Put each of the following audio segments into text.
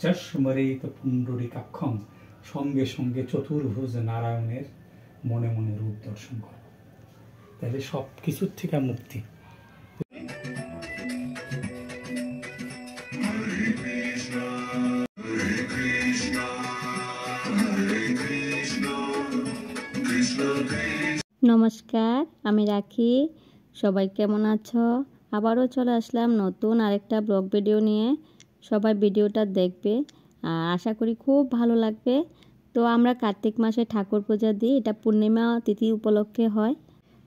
চস্মরেত পুণ্ডরীকাক্ষং, সঙ্গে সঙ্গে চতুর্ভুজ নারায়ণের মনে মনে রূপ দর্শন করো। তাহলে সব কিছুর থেকে মুক্তি। নমস্কার, আমি রাখি। সবাই কেমন আছো? আবারও চলে আসলাম নতুন আরেকটা ব্লগ ভিডিও নিয়ে। সবাই ভিডিওটা দেখবে আর আশা করি খুব ভালো লাগবে। তো আমরা কার্তিক মাসে ঠাকুর পূজা দিই, এটা পূর্ণিমা তিথি উপলক্ষে হয়।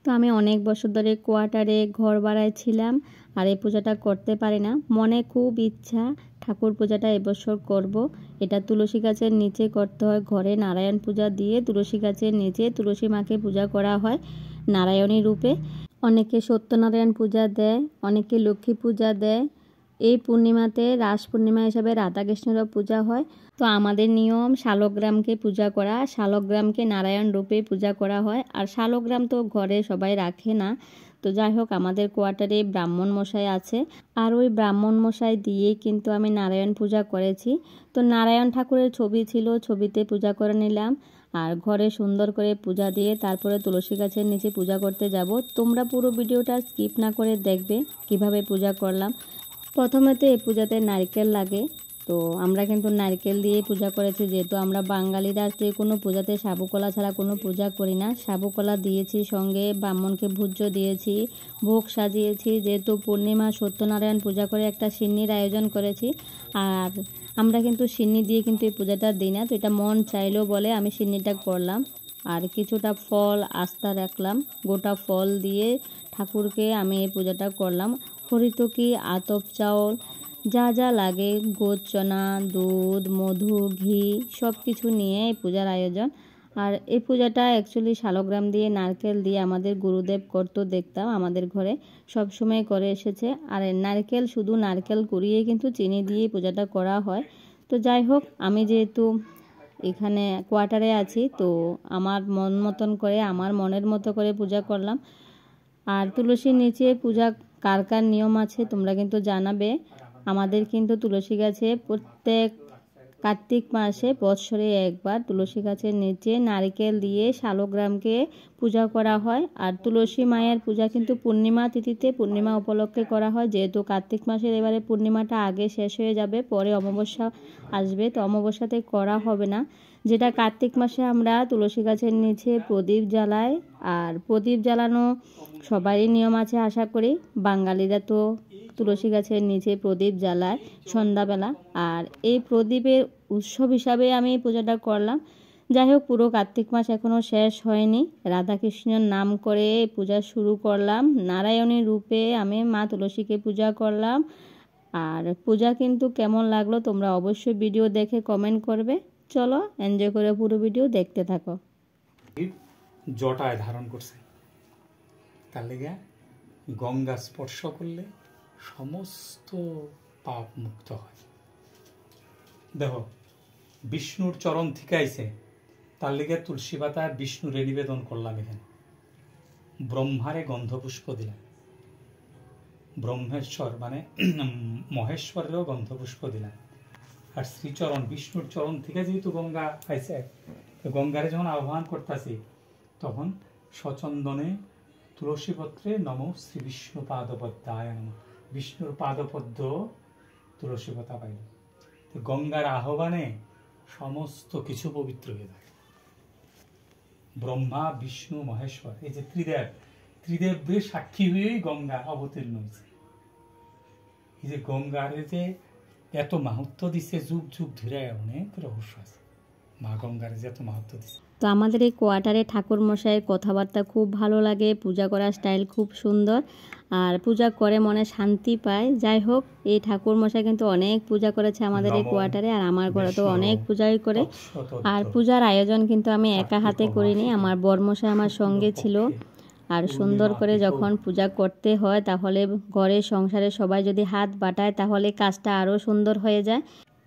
তো আমি অনেক বছর ধরে কোয়ার্টারে ঘর ভাড়ায় ছিলাম আর এই পূজাটা করতে পারি না। মনে খুব ইচ্ছা ঠাকুর পূজাটা এবছর করব। এটা তুলসী গাছের নিচে করতে হয়। ঘরে নারায়ণ পূজা দিয়ে তুলসী গাছের নিচে তুলসী মাকে পূজা করা হয় নারায়ণী রূপে। অনেকে সত্যনারায়ণ পূজা দেয়, অনেকে লক্ষ্মী পূজা দেয়। এই পূর্ণিমাতে রাস পূর্ণিমা হিসাবে রাধাকৃষ্ণেরও পূজা হয়। তো আমাদের নিয়ম শালগ্রামকে পূজা করা, শালগ্রামকে নারায়ণ রূপে পূজা করা হয়। আর শালগ্রাম তো ঘরে সবাই রাখে না। তো যাই হোক, আমাদের কোয়ার্টারে ব্রাহ্মণ মশাই আছে আর ওই ব্রাহ্মণ মশাই দিয়েই কিন্তু আমি নারায়ণ পূজা করেছি। তো নারায়ণ ঠাকুরের ছবি ছিল, ছবিতে পূজা করে নিলাম আর ঘরে সুন্দর করে পূজা দিয়ে তারপরে তুলসী গাছের নিচে পূজা করতে যাব। তোমরা পুরো ভিডিওটা স্কিপ না করে দেখবে কিভাবে পূজা করলাম। প্রথমেতে এই পূজাতে নারকেল লাগে, তো আমরা কিন্তু নারকেল দিয়ে পূজা করেছি। যেহেতু আমরা বাঙালিরা যে কোনো পূজাতে সাবুকলা ছাড়া কোনো পূজা করি না। সাবুকলা দিয়েছি, সঙ্গে ব্রাহ্মণকে ভোজ্য দিয়েছি, ভোগ সাজিয়েছি। যেহেতু পূর্ণিমা সত্যনারায়ণ পূজা করে একটা সিন্নির আয়োজন করেছি। আর আমরা কিন্তু সিন্নি দিয়ে কিন্তু এই পূজাটা দিই না, তো এটা মন চাইলো বলে আমি সিন্নিটা করলাম। আর কিছুটা ফল আস্থা রাখলাম, গোটা ফল দিয়ে ঠাকুরকে আমি এই পূজাটা করলাম। হরিতকি, আতপ চাউল, যা যা লাগে, গোচনা, দুধ, মধু, ঘি সব কিছু নিয়ে এই পূজার আয়োজন। আর এই পূজাটা অ্যাকচুয়ালি শালগ্রাম দিয়ে নারকেল দিয়ে আমাদের গুরুদেব করতো, দেখতাম আমাদের ঘরে সব সময় করে এসেছে। আর নারকেল, শুধু নারকেল কুড়িয়ে কিন্তু চিনি দিয়ে পূজাটা করা হয়। তো যাই হোক, আমি যেহেতু এখানে কোয়ার্টারে আছি, তো আমার মন মতন করে, আমার মনের মতো করে পূজা করলাম। আর তুলসীর নিচে পূজা কার কার নিয়ম আছে তোমরা কিন্তু জানাবে। আমাদের কিন্তু তুলসী গাছে প্রত্যেক কার্তিক মাসে বৎসরে একবার তুলসী গাছের নিচে নারকেল দিয়ে শালগ্রামকে পূজা করা হয়। আর তুলসী মায়ের পূজা কিন্তু পূর্ণিমা তিথিতে, পূর্ণিমা উপলক্ষে করা হয়। যেহেতু কার্তিক মাসের এবারে পূর্ণিমাটা আগে শেষ হয়ে যাবে, পরে অমাবস্যা আসবে, তো অমাবস্যাতে করা হবে না। যেটা কার্তিক মাসে আমরা তুলসী গাছের নিচে প্রদীপ জ্বালাই। আর প্রদীপ জ্বালানো সবারই নিয়ম আছে আশা করি। বাঙালিরা তো তুলসী গাছের নিচে প্রদীপ জ্বালায় সন্ধ্যাবেলা। আর এই প্রদীপের উৎসব হিসাবে আমি এই পূজাটা করলাম। যাই হোক, পুরো কার্তিক মাস এখনও শেষ হয়নি। রাধাকৃষ্ণের নাম করে পূজা শুরু করলাম। নারায়ণী রূপে আমি মা তুলসীকে পূজা করলাম। আর পূজা কিন্তু কেমন লাগলো তোমরা অবশ্যই ভিডিও দেখে কমেন্ট করবে। চলো এনজয় করে পুরো ভিডিও দেখতে থাকো। জটায় ধারণ করছে, তার লেগে গঙ্গা স্পর্শ করলে সমস্ত পাপ মুক্ত হয়। দেখো, বিষ্ণুর চরণ থেকে আইছে, তার লেগে তুলসী পাতা বিষ্ণুরে নিবেদন করলাম। এখানে ব্রহ্মারে গন্ধপুষ্প দিলাম, ব্রহ্মেশ্বর মানে মহেশ্বরেরও গন্ধপুষ্প দিলাম। আর শ্রীচরণ, বিষ্ণুর চরণ থেকে যেহেতু গঙ্গা আইছে, তো গঙ্গারে যখন আহ্বান করতেছি তখন সচন্দনে তুলসীপত্রে নম শ্রী বিষ্ণু পাদপদ্মায় নম, বিষ্ণুর পাদপদ্ম তুলসী পাতা পাইল। তো গঙ্গার আহ্বানে সমস্ত কিছু পবিত্র হয়ে থাকে। ব্রহ্মা, বিষ্ণু, মহেশ্বর, এই যে ত্রিদেবের সাক্ষী হয়েই গঙ্গা অবতীর্ণ হয়েছে। এই যে গঙ্গার যে এত মাহাত্ম্য দিচ্ছে, যুগ যুগ ধরে অনেক রহস্য আছে মা গঙ্গার যে এত মাহাত্ম্য দিচ্ছে। তো আমাদের এই কোয়ার্টারে ঠাকুর মশাইয়ের কথাবার্তা খুব ভালো লাগে, পূজা করার স্টাইল খুব সুন্দর, আর পূজা করে মনে শান্তি পায়। যাই হোক, এই ঠাকুর মশাই কিন্তু অনেক পূজা করেছে আমাদের এই কোয়ার্টারে, আর আমার ঘরে তো অনেক পূজাই করে। আর পূজার আয়োজন কিন্তু আমি একা হাতে করিনি, আমার বরমশাই আমার সঙ্গে ছিল। আর সুন্দর করে যখন পূজা করতে হয়, তাহলে ঘরে সংসারে সবাই যদি হাত বাটায় তাহলে কাজটা আরও সুন্দর হয়ে যায়।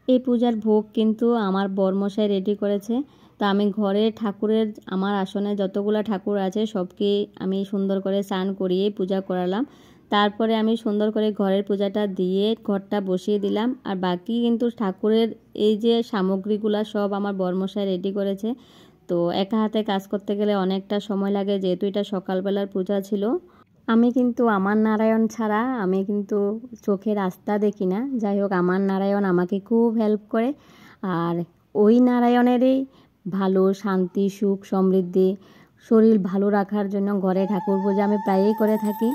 এই পূজার ভোগ কিন্তু আমার বরমশাই রেডি করেছে। তো আমি ঘরে ঠাকুরের, আমার আসনে যতগুলো ঠাকুর আছে সবকে আমি সুন্দর করে স্নান করিয়ে পূজা করালাম। তারপরে আমি সুন্দর করে ঘরের পূজাটা দিয়ে ঘরটা বসিয়ে দিলাম। আর বাকি কিন্তু ঠাকুরের এই যে সামগ্রীগুলো সব আমার বরমশাই রেডি করেছে। তো একা হাতে কাজ করতে গেলে অনেকটা সময় লাগে, যেহেতু এটা সকালবেলার পূজা ছিল। আমি কিন্তু আমার নারায়ণ ছাড়া আমি কিন্তু চোখে রাস্তা দেখি না। যাই হোক, আমার নারায়ণ আমাকে খুব হেল্প করে। আর ওই নারায়ণেরই ভালো, শান্তি, সুখ, সমৃদ্ধি, শরীর ভালো রাখার জন্য ঘরে ঠাকুর পূজা আমি প্রায়ই করে থাকি।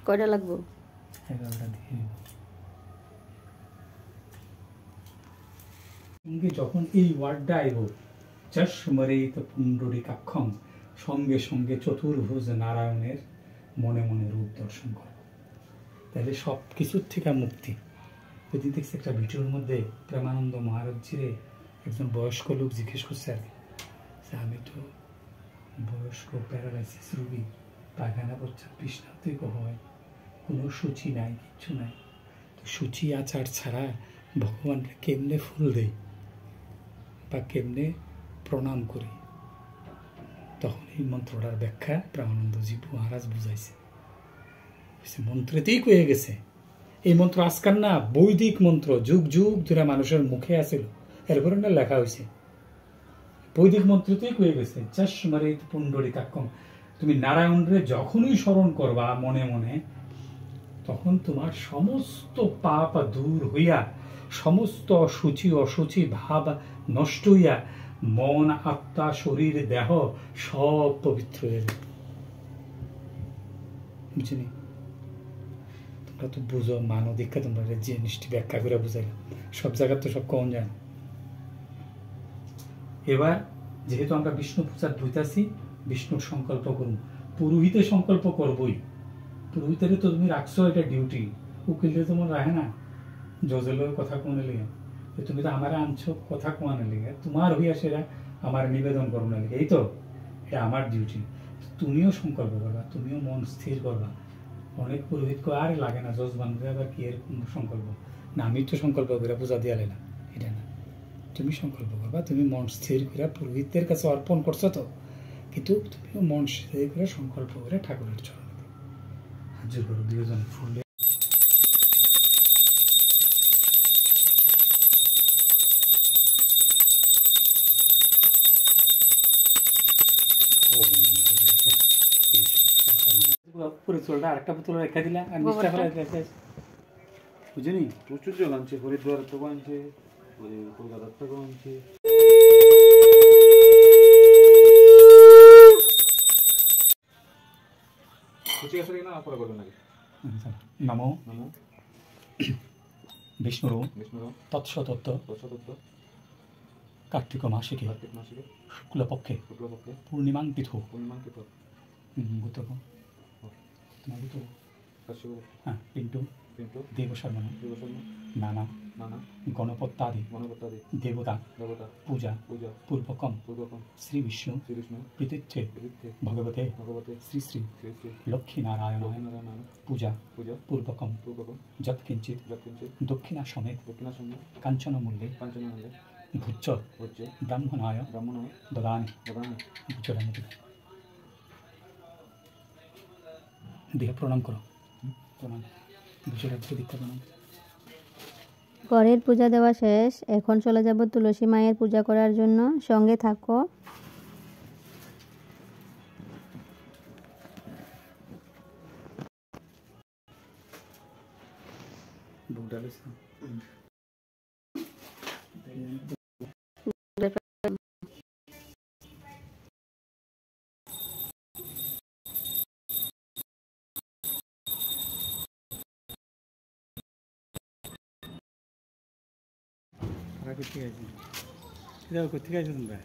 কয়টা লাগবো? 11টা দিয়ে যখন এই ওয়ার্ডটা আইব চশমরিত পুণ্ডরীকাক্ষং, সঙ্গে সঙ্গে চতুর্ভুজ নারায়ণের মনে মনে রূপ দর্শন করো, তাহলে সব কিছুর থেকে মুক্তি। যদি দেখছি একটা ভিডিওর মধ্যে প্রেমানন্দ মহারাজজিরে একজন বয়স্ক লোক জিজ্ঞেস করছে আর কি, আমি তো বয়স্ক প্যারালাইসিস রোগী, পায়খানা প্রচ্ছাপ বিষ্ণাত্মিক হয়, কোনো সূচি নাই, কিচ্ছু নাই, তো সূচি আচার ছাড়া ভগবানকে কেমনে ফুল দেই বা কেমনে প্রণাম করি? তখন এই মন্ত্রটার ব্যাখ্যা প্রেমানন্দজি মহারাজ বুঝাইছে। মন্ত্রেতেই কয়ে গেছে, এই মন্ত্র আজকাল না, বৈদিক মন্ত্র, যুগ যুগ ধরে মানুষের মুখে আসিল, এরপরে না লেখা হয়েছে। বৈদিক মন্ত্রতেই কয়ে গেছে চশমরিত পুণ্ডরীকাক্ষং, তুমি নারায়ণরে যখনই স্মরণ করবা মনে মনে, তখন তোমার সমস্ত পাপ দূর হইয়া, সমস্ত অশুচি অশুচি ভাব নষ্ট হইয়া, মন, আত্মা, শরীর, দেহ সব পবিত্র হয়ে যাবে। বুঝিনি? তোমরা তো বুঝো, মানো দীক্ষা, তোমরা যে জিনিসটি ব্যাখ্যা করে বুঝাইলাম, সব জায়গায় তো সব কম যায় না। এবার যেহেতু আমরা বিষ্ণু পূজার ধুইতাছি, বিষ্ণুর সংকল্প করুন। পুরোহিতে সংকল্প করবই, পুরোহিতের তো তুমি রাখছো, এটা ডিউটি। উকিলে তোমার রাখে না, জজেলের কথা কোনে লেগে, তুমি তো আমার আনছো কথা কোয়ানে লেগে, তোমার হইয়া সেটা আমার নিবেদন করবো না লেগে, এই তো এটা আমার ডিউটি। তুমিও সংকল্প করবা, তুমিও মন স্থির করবা। অনেক পুরোহিত আর লাগে না, জজ বানবে আবার কি এর সংকল্প না, আমি তো সংকল্প করে পূজা দিয়ালে না, এটা না। তুমি সংকল্প করবা, তুমি মন স্থির করে পুরোহিতের কাছে অর্পণ করছো তো, কিন্তু তুমিও মন স্থির করে সংকল্প করে ঠাকুরের চরণে হাজির করো, দুজন ফুল। আরেকটা বোতল রেখে দিলা আর নিচটা ফেলে বুঝিনি, প্রচুর জল আনছে, হরিদ্বার থেকে আনছে, কলকাতার থেকে আনছে। নমো বিষ্ণুর তৎসতত্ত্ব কার্তিক মাসিকে শুক্লপক্ষে পূর্ণিমাঙ্কিত হ্যাঁ পিন্টু দেবশর্মণ নানা গণপত্যাদি দেবতা পূজা পূর্বকম শ্রী বিষ্ণু প্রীতিচ্ছে ভগবতে শ্রী শ্রী লক্ষ্মীনারায়ণ পূজা পূর্বকম যৎকিঞ্চিত দক্ষিণা সমেত কাঞ্চন মূল্যে ভুচ্চ ব্রাহ্মণায় দদানি দেহ প্রণাম করো, প্রণাম দীক্ষা প্রণাম। ঘরের পূজা দেওয়া শেষ, এখন চলে যাব তুলসী মায়ের পূজা করার জন্য। সঙ্গে থাকো। কোথেকে আইছো তোমরা?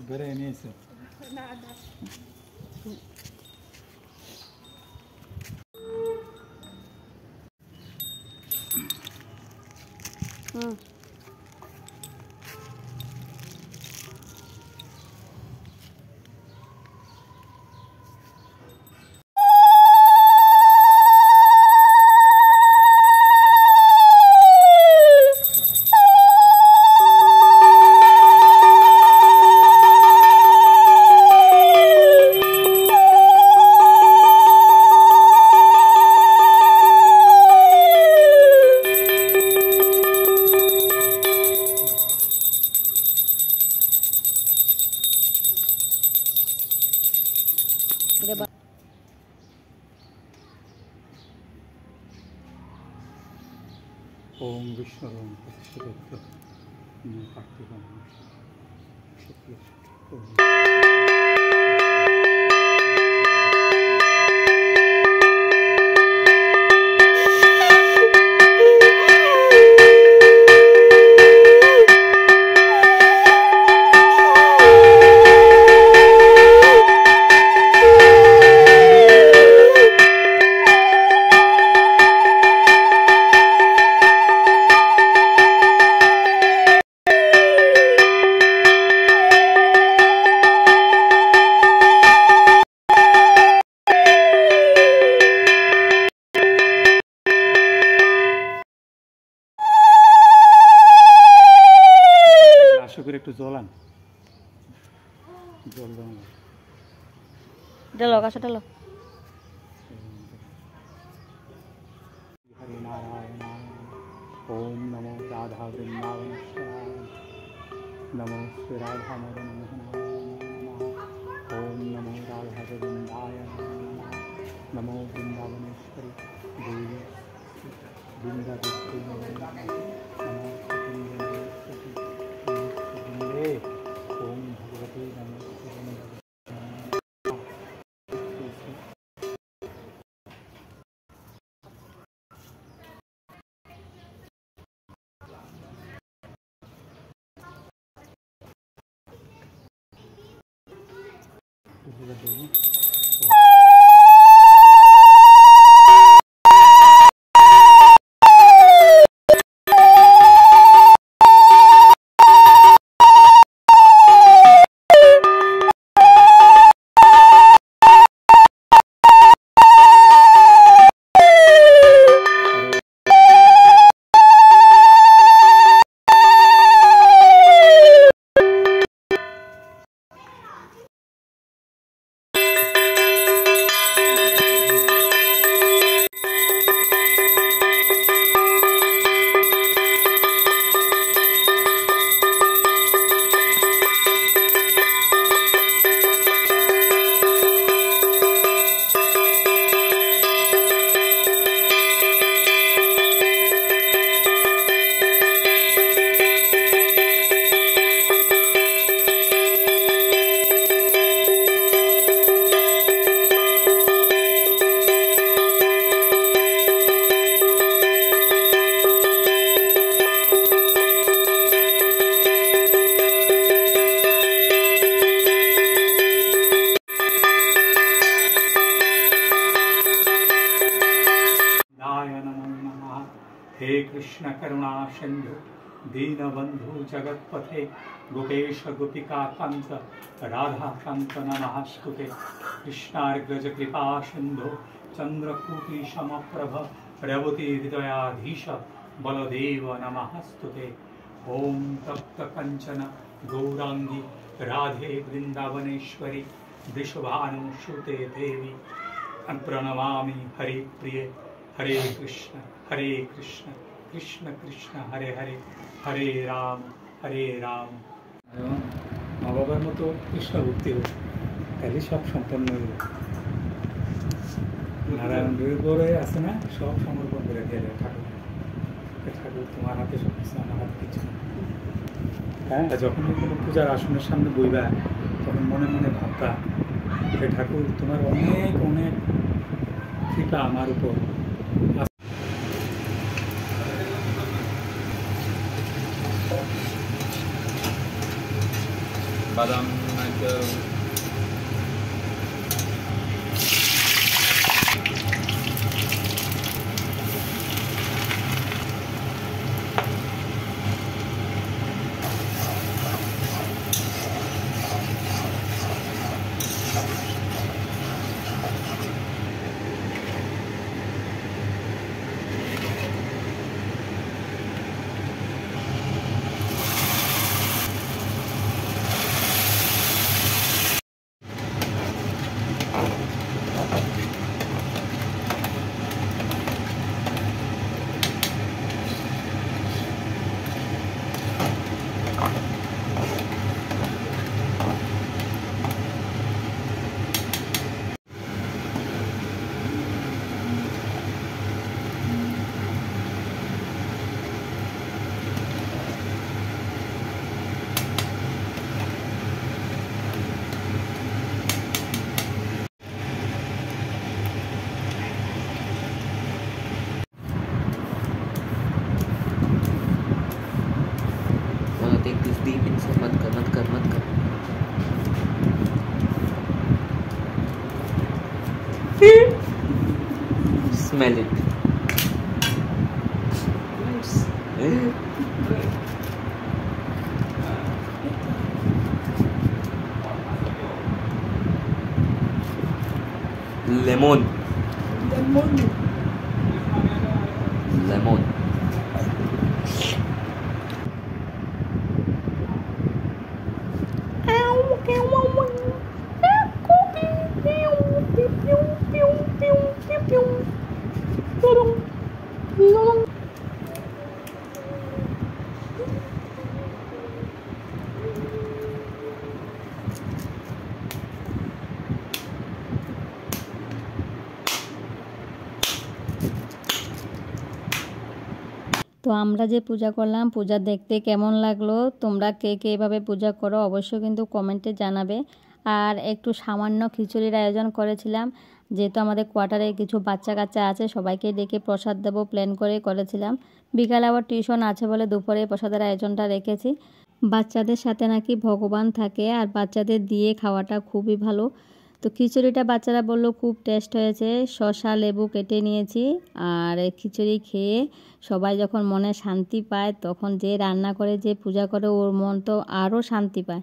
বেড়ে নিয়েছো ओम विष्णु ओम प्रतिष्ठित कार्तिक করে একটু জল আন, জল দাও ডালো কাছে ডালো। हरे नारायण ओम नमो राधा वृंदावनेश्वराय नमो श्री राधा मदन मोहनाय ओम नमो राधा गोविंदाय नमो वृंदावनेश्वरी देवी वृंदावनेश्वरी नमो ओम भगवते नमो हे कृष्ण करुणा सिंधु दीनबंधु जगत्पथे गोपेश गोपिका कांत राधा कांत नमस्ते कृष्णार्ग्रज कृपा सिंधु चंद्रकूटी समप्रभ रवती हृदयाधीश बलदेव नमस्ते ओम तप्त कंचन गौरांगी राधे वृंदावनेश्वरी वृषभानुसुते देवी प्रणमामि हरिप्रिय हरे कृष्ण कृष्ण कृष्ण हरे हरे हरे राम মা বাবার মতো কৃষ্ণ ভক্তি হোক, তাহলে সব সম্পন্ন হয়ে যাবে। নারায়ণ গৌরে আছে না, সব সমর্পণ করে দিলে ঠাকুর ঠাকুর তোমার হাতে সব কিছু, আমার হাতে কিছু না। হ্যাঁ, যখন কোনো পূজার আসনের সামনে বইবা তখন মনে মনে ভাববা যে ঠাকুর তোমার অনেক অনেক কৃপা আমার উপর। বাদাম smell it. Lemon. Lemon. তো আমরা যে পূজা করলাম, পূজা দেখতে কেমন লাগলো, তোমরা কে কে এভাবে পূজা করো অবশ্যই কিন্তু কমেন্টে জানাবে। আর একটু সামান্য খিচুড়ির আয়োজন করেছিলাম, যেহেতু আমাদের কোয়ার্টারে কিছু বাচ্চা কাচ্চা আছে, সবাইকে ডেকে প্রসাদ দেবো প্ল্যান করে করেছিলাম। বিকালে আবার টিউশন আছে বলে দুপুরে প্রসাদের আয়োজনটা রেখেছি। বাচ্চাদের সাথে নাকি ভগবান থাকে, আর বাচ্চাদের দিয়ে খাওয়াটা খুবই ভালো। তো খিচুড়িটা বাচ্চারা বললো খুব টেস্ট হয়েছে, শসা লেবু কেটে নিয়েছি। আর খিচুড়ি খেয়ে সবাই যখন মনে শান্তি পায়, তখন যে রান্না করে যে পূজা করে ওর মন তো আরও শান্তি পায়।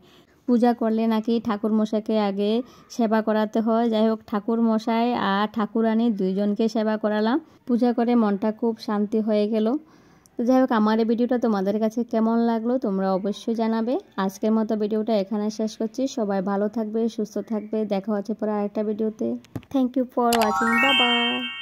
পূজা করলে নাকি ঠাকুর মশাইকে আগে সেবা করাতে হয়। যাই হোক, ঠাকুর মশাই আর ঠাকুরানী দুইজনকে সেবা করালাম। পূজা করে মনটা খুব শান্তি হয়ে গেল। তো যাই হোক, আমার এই ভিডিওটা তোমাদের কাছে কেমন লাগলো তোমরা অবশ্যই জানাবে। আজকের মতো ভিডিওটা এখানে শেষ করছি। সবাই ভালো থাকবে, সুস্থ থাকবে। দেখা হচ্ছে পরে আরেকটা ভিডিওতে। Thank you for watching. Bye by.